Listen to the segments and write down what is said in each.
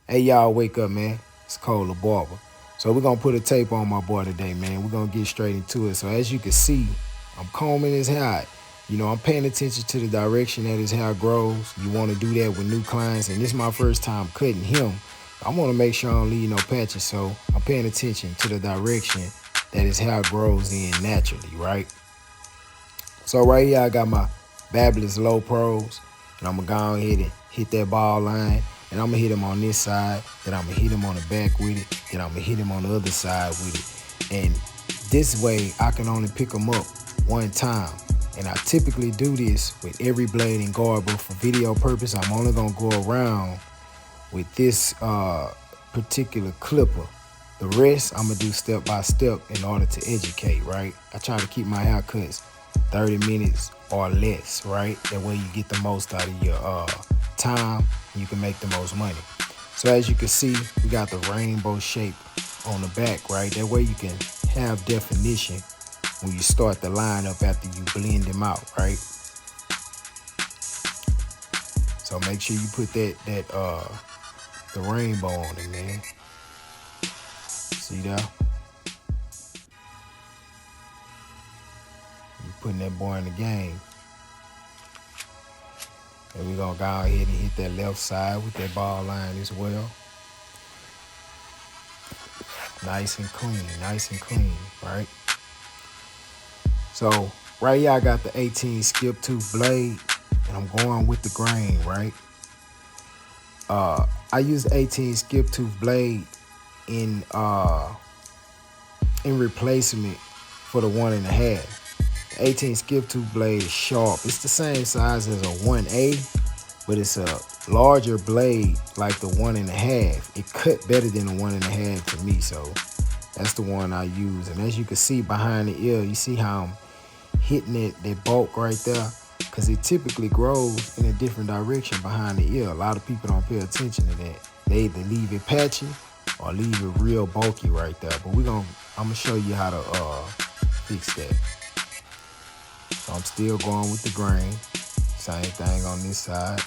Hey, y'all, wake up, man. It's Cole the Barber. So we're going to put a tape on my boy today, man. We're going to get straight into it. So as you can see, I'm combing his hair. You know, I'm paying attention to the direction that his hair grows. You want to do that with new clients. And this is my first time cutting him. I want to make sure I don't leave no patches. So I'm paying attention to the direction that his hair grows in naturally, right? So right here, I got my Fabulous Low Pros. And I'm going to go ahead and hit that ball line. And I'm going to hit him on this side. Then I'm going to hit him on the back with it. Then I'm going to hit him on the other side with it. And this way, I can only pick him up one time. And I typically do this with every blade in guard, but for video purpose, I'm only going to go around with this particular clipper. The rest, I'm going to do step by step in order to educate, right? I try to keep my haircuts 30 minutes or less, right? That way you get the most out of your time, and you can make the most money. So as you can see, we got the rainbow shape on the back, right? That way you can have definition when you start the line up after you blend them out, right? So make sure you put the rainbow on it, man. See that? You putting that boy in the game. And we're gonna go ahead and hit that left side with that ball line as well. Nice and clean, right? So right here I got the 18 skip tooth blade, and I'm going with the grain, right? I use the 18 skip tooth blade in replacement for the 1.5. The 18 skip tooth blade is sharp. It's the same size as a 1A, but it's a larger blade like the 1.5. It cut better than the 1.5 to me, so that's the one I use. And as you can see behind the ear, you see how I'm hitting that bulk right there? Because it typically grows in a different direction behind the ear. A lot of people don't pay attention to that. They either leave it patchy or leave it real bulky right there. But I'm gonna show you how to fix that. So I'm still going with the grain. Same thing on this side.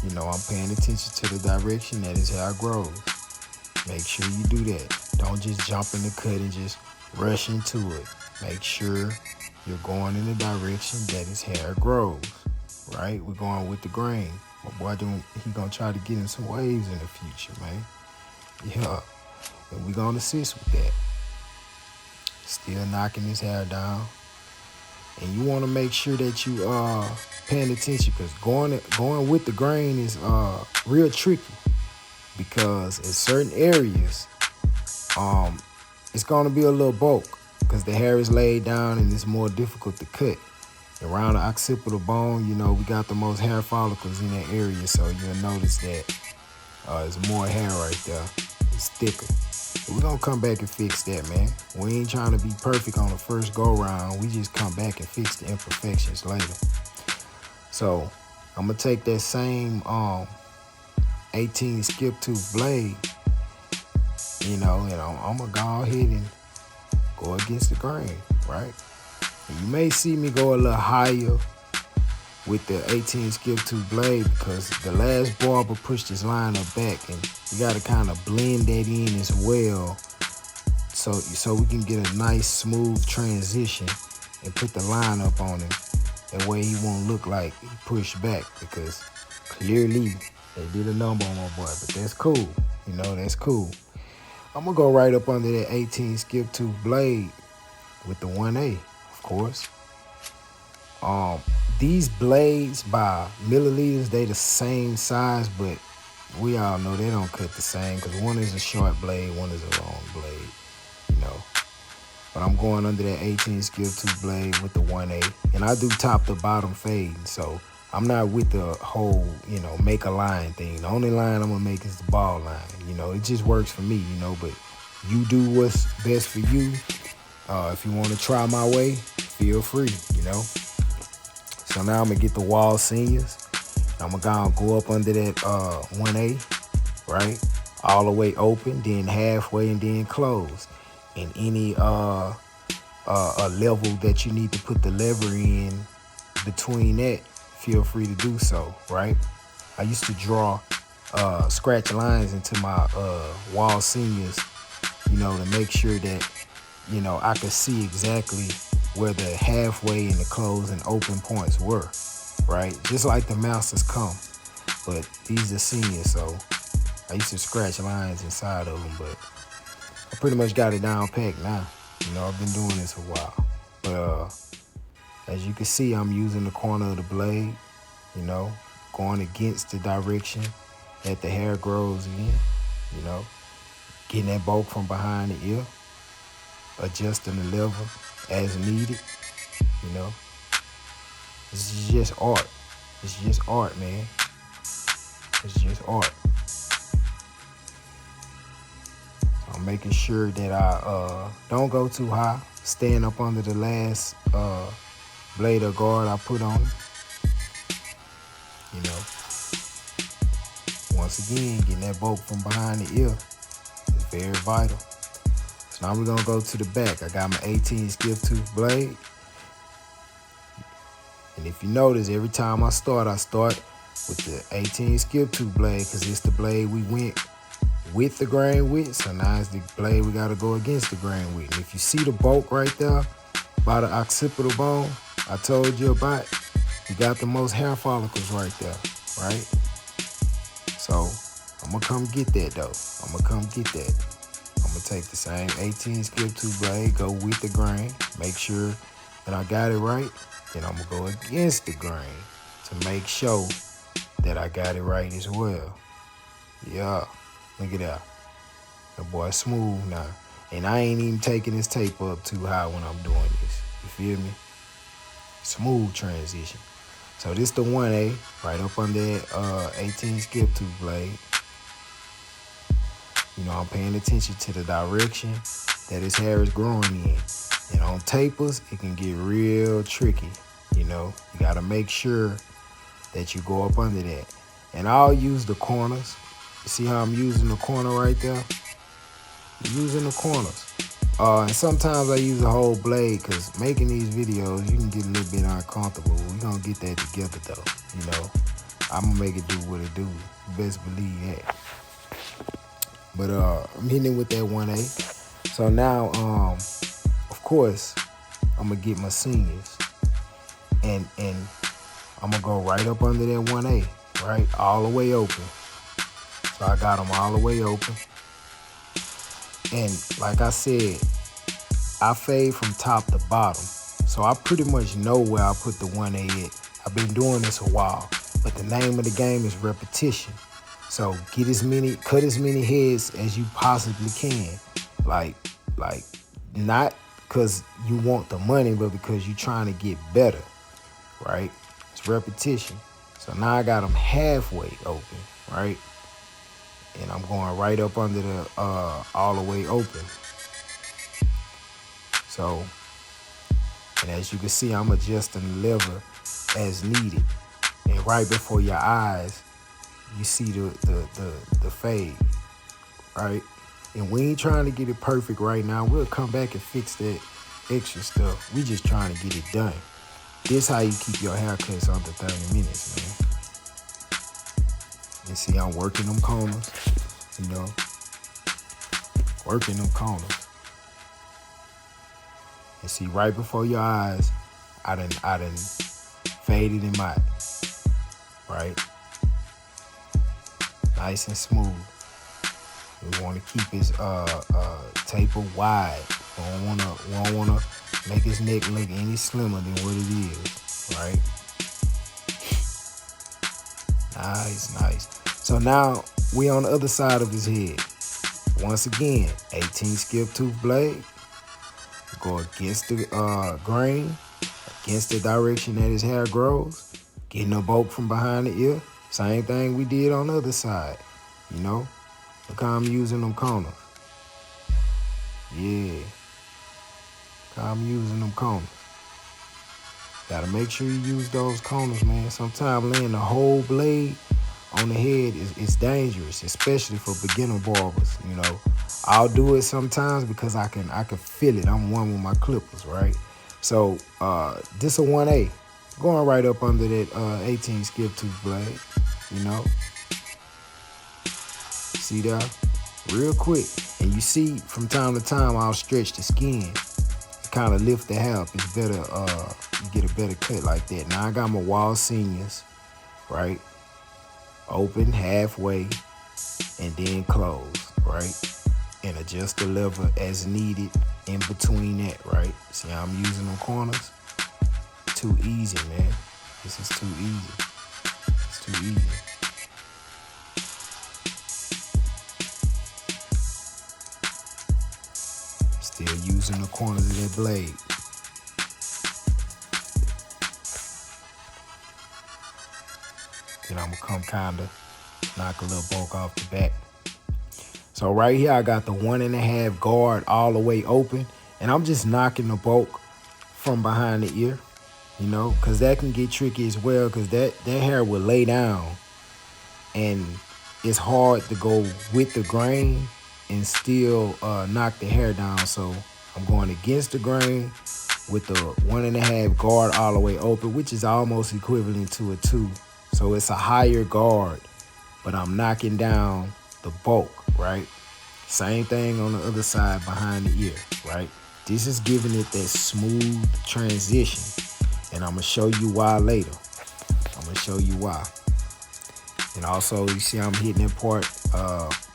You know, I'm paying attention to the direction that his hair grows. Make sure you do that. Don't just jump in the cut and just rush into it. Make sure you're going in the direction that his hair grows, right? We're going with the grain. My boy, he gonna try to get in some waves in the future, man. Yeah, and we're gonna assist with that. Still knocking his hair down. And you want to make sure that you paying attention, because going with the grain is real tricky, because in certain areas it's going to be a little bulk because the hair is laid down and it's more difficult to cut. Around the occipital bone, you know, we got the most hair follicles in that area, so you'll notice that there's more hair right there. It's thicker. We're going to come back and fix that, man. We ain't trying to be perfect on the first go-round. We just come back and fix the imperfections later. So I'm going to take that same 18 skip tooth blade, you know, and I'm going to go ahead and go against the grain, right? And you may see me go a little higher with the 18 skip tooth blade, because the last barber pushed his line up back, and you got to kind of blend that in as well, so we can get a nice smooth transition and put the line up on him. That way he won't look like he pushed back, because clearly they did a number on my boy, but that's cool. You know, that's cool. I'm gonna go right up under that 18 skip tooth blade with the 1A, of course. These blades by milliliters, they the same size, but we all know they don't cut the same, because one is a short blade, one is a long blade, you know. But I'm going under that 18 skip tooth blade with the 1A, and I do top to bottom fade, so I'm not with the whole, you know, make a line thing. The only line I'm gonna make is the ball line, you know. It just works for me, you know, but you do what's best for you. If you want to try my way, feel free, you know. So now I'm going to get the wall seniors. I'm going to go up under that 1A, right? All the way open, then halfway, and then close. And any a level that you need to put the lever in between that, feel free to do so, right? I used to draw scratch lines into my wall seniors, to make sure that, I could see exactly where the halfway and the close and open points were, right? Just like the masters come, but these are seniors, so I used to scratch lines inside of them, but I pretty much got it down packed now. I've been doing this a while. But as you can see, I'm using the corner of the blade, going against the direction that the hair grows in, getting that bulk from behind the ear, adjusting the level as needed, This is just art. It's just art, man. It's just art. So I'm making sure that I don't go too high, staying up under the last blade or guard I put on it. Once again, getting that bulk from behind the ear is very vital. So now we're gonna go to the back. I got my 18 skip tooth blade. And if you notice, every time I start with the 18 skip tooth blade because it's the blade we went with the grain with. So now it's the blade we gotta go against the grain with. And if you see the bulk right there by the occipital bone I told you about, you got the most hair follicles right there, right? So I'm gonna come get that though. I'm gonna take the same 18 skip tooth blade, go with the grain, make sure that I got it right. Then I'm gonna go against the grain to make sure that I got it right as well. Yeah, look at that. The boy smooth now. And I ain't even taking this tape up too high when I'm doing this. You feel me? Smooth transition. So this the 1A, right up under that 18 skip tooth blade. I'm paying attention to the direction that his hair is growing in. And on tapers, it can get real tricky. You gotta make sure that you go up under that. And I'll use the corners. You see how I'm using the corner right there? Using the corners. And sometimes I use the whole blade because making these videos, you can get a little bit uncomfortable. We're gonna get that together though, I'm gonna make it do what it do. You best believe that. But I'm hitting it with that 1A. So now, of course, I'm gonna get my seniors. And I'm gonna go right up under that 1A, right? All the way open. So I got them all the way open. And like I said, I fade from top to bottom. So I pretty much know where I put the 1A at. I've been doing this a while, but the name of the game is repetition. So cut as many heads as you possibly can. Like not because you want the money, but because you're trying to get better, right? It's repetition. So now I got them halfway open, right? And I'm going right up under the all the way open. So, and as you can see, I'm adjusting the lever as needed. And right before your eyes, you see the fade, right? And we ain't trying to get it perfect right now. We'll come back and fix that extra stuff. We just trying to get it done. This how you keep your haircuts under 30 minutes, man. And see, I'm working them corners, working them corners. And see, right before your eyes, I done faded him out, right? Nice and smooth. We want to keep his taper wide. We don't wanna make his neck look any slimmer than what it is, right? Nice. So now we on the other side of his head. Once again, 18 skip tooth blade. Go against the grain, against the direction that his hair grows. Getting a bulk from behind the ear. Same thing we did on the other side, Look how I'm using them corners. Yeah. Look how I'm using them corners. Gotta make sure you use those corners, man. Sometimes laying the whole blade on the head is dangerous, especially for beginner barbers, I'll do it sometimes because I can feel it. I'm one with my clippers, right? So this a 1A. Going right up under that 18 skip tooth blade, See that? Real quick. And you see from time to time I'll stretch the skin. Kind of lift the hair up. It's better, you get a better cut like that. Now I got my wall seniors, right? Open halfway and then close, right? And adjust the lever as needed in between that, right? See how I'm using them corners? Too easy, man. This is too easy. It's too easy. Still using the corners of that blade. Then I'm gonna come kinda knock a little bulk off the back. So right here, I got the 1.5 guard all the way open, and I'm just knocking the bulk from behind the ear, you know, because that can get tricky as well, because that hair will lay down, and it's hard to go with the grain and still knock the hair down. So I'm going against the grain with the 1.5 guard all the way open, which is almost equivalent to a 2. So it's a higher guard, but I'm knocking down the bulk, right? Same thing on the other side behind the ear, right? This is giving it that smooth transition, and I'm gonna show you why later. I'm gonna show you why. And also, you see I'm hitting that part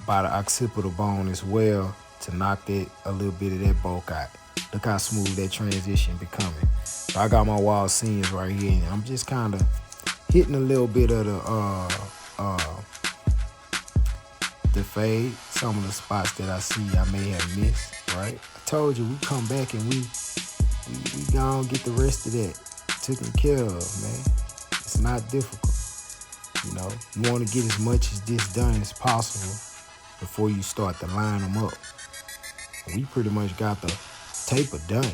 by the occipital bone as well to knock that a little bit of that bulk out. Look how smooth that transition becoming. So I got my wall seams right here, and I'm just kind of hitting a little bit of the fade, some of the spots that I see I may have missed, right? I told you we come back and we gonna get the rest of that taken care of, man. It's not difficult. You know, you want to get as much of this done as possible before you start to line them up. We pretty much got the taper done,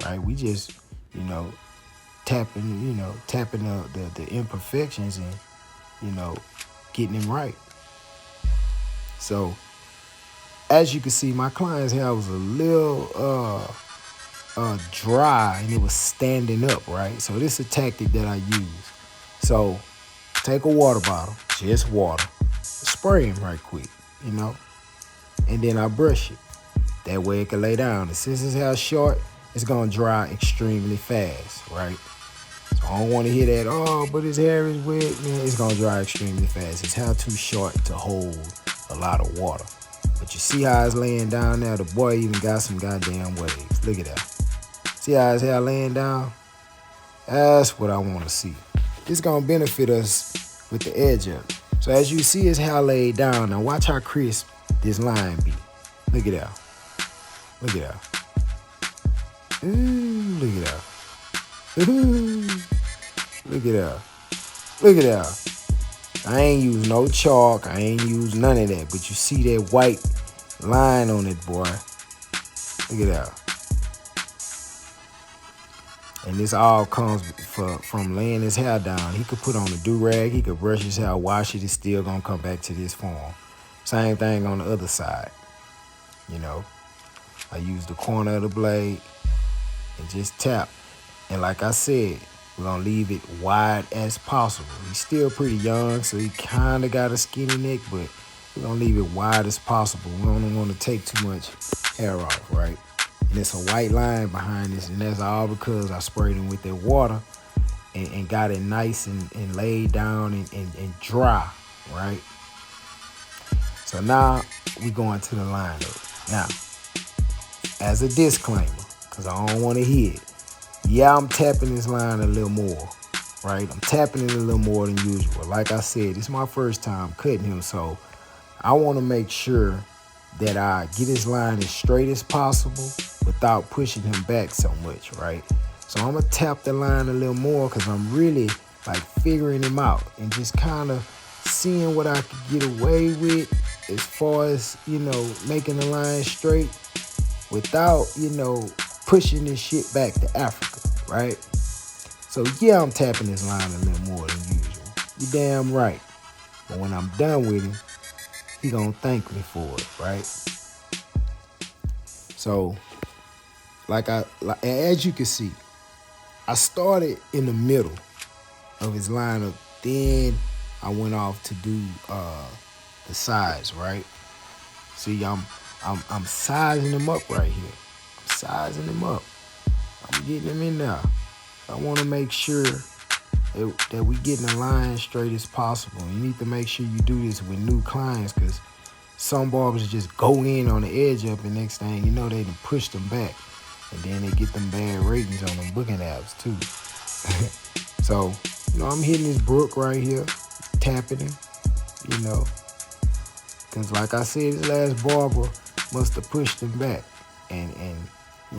right? We just, you know, tapping the imperfections and, you know, getting them right. So, as you can see, my client's hair was a little dry and it was standing up, right? So this is a tactic that I use. So, take a water bottle, just water, spray him right quick, you know, and then I brush it. That way it can lay down. And since his hair's short, it's gonna dry extremely fast, right? So I don't want to hear that, oh, but his hair is wet, man. It's gonna dry extremely fast. His hair too short to hold a lot of water. But you see how it's laying down there? The boy even got some goddamn waves. Look at that. See how his hair laying down? That's what I want to see. This is gonna benefit us with the edge up. So as you see his hair laid down, now watch how crisp this line be. Look at that. Look at that. Ooh, look at that. Ooh, look at that. Look at that. I ain't use no chalk. I ain't use none of that. But you see that white line on it, boy. Look at that. And this all comes from laying his hair down. He could put on a do-rag. He could brush his hair, wash it. It's still going to come back to this form. Same thing on the other side. You know, I use the corner of the blade and just tap. And like I said, we're going to leave it wide as possible. He's still pretty young, so he kind of got a skinny neck, but we're going to leave it wide as possible. We don't want to take too much hair off, right? And it's a white line behind this, and that's all because I sprayed him with that water and got it nice and laid down and dry, right? So now we going to the lineup. Now, as a disclaimer, because I don't want to hear it, yeah, I'm tapping this line a little more, right? I'm tapping it a little more than usual. Like I said, it's my first time cutting him, so I want to make sure that I get his line as straight as possible without pushing him back so much, right? So I'm going to tap the line a little more because I'm really like figuring him out and just kind of seeing what I could get away with as far as, you know, making the line straight without, you know, pushing this shit back to Africa, right? So yeah, I'm tapping this line a little more than usual. You damn right. But when I'm done with him, he gonna thank me for it, right? So, as you can see, I started in the middle of his lineup. Then I went off to do the the sides, right? See, I'm sizing them up right here. I'm sizing them up. I'm getting them in there. I want to make sure that we getting the line straight as possible. You need to make sure you do this with new clients, because some barbers just go in on the edge up, and next thing you know, they done push them back. And then they get them bad ratings on them booking apps too. So, I'm hitting this brook right here, tapping him, because like I said, this last barber must have pushed him back. And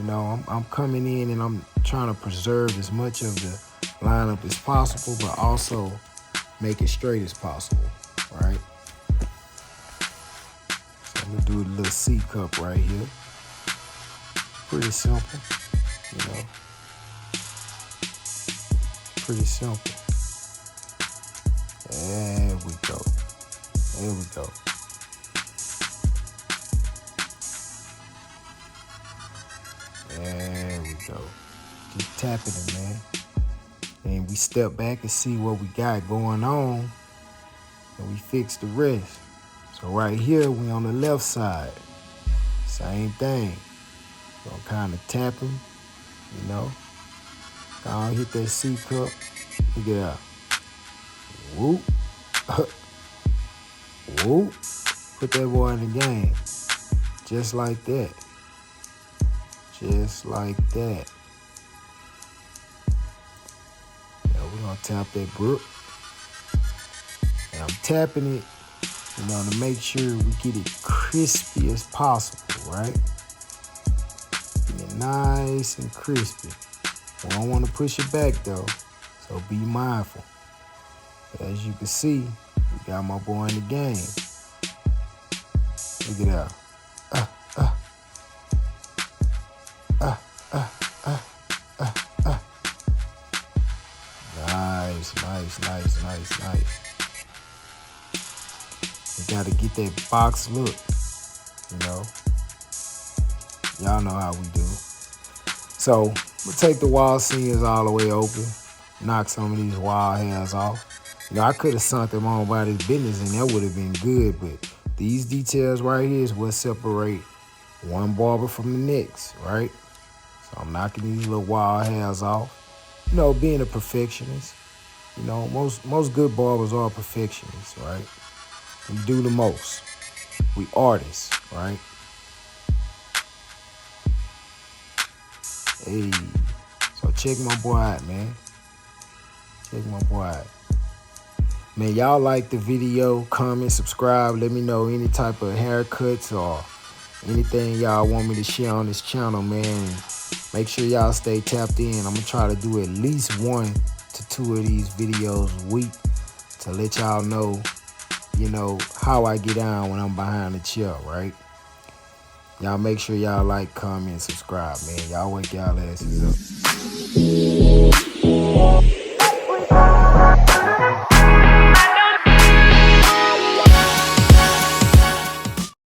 I'm coming in and I'm trying to preserve as much of the lineup as possible, but also make it straight as possible, right? So I'm gonna do a little C cup right here. Pretty simple, Pretty simple. There we go. There we go. There we go. Keep tapping it, man. And we step back and see what we got going on, and we fix the rest. So right here, we on the left side. Same thing. Gonna kind of tap him, Gonna hit that C cup. Look at that. Whoop. Whoop. Put that boy in the game. Just like that. Just like that. Now we're gonna tap that brook. And I'm tapping it, to make sure we get it crispy as possible, right? Get it nice and crispy. We don't want to push it back though, so be mindful. But as you can see, we got my boy in the game. Look at that. Nice. You gotta get that box look, Y'all know how we do. So, we'll take the wall seams all the way open, knock some of these wild hairs off. I could have sunk them on by this business and that would have been good, but these details right here is what separate one barber from the next, right? So I'm knocking these little wild hairs off. Being a perfectionist. Most good barbers are perfectionists, right? We do the most. We artists, right? Hey, so check my boy out, man. Check my boy out. Man, y'all like the video, comment, subscribe. Let me know any type of haircuts or anything y'all want me to share on this channel, man. Make sure y'all stay tapped in. I'm gonna try to do at least 1 to 2 of these videos a week to let y'all know, how I get down when I'm behind the chair, right? Y'all make sure y'all like, comment, subscribe, man. Y'all wake y'all asses up.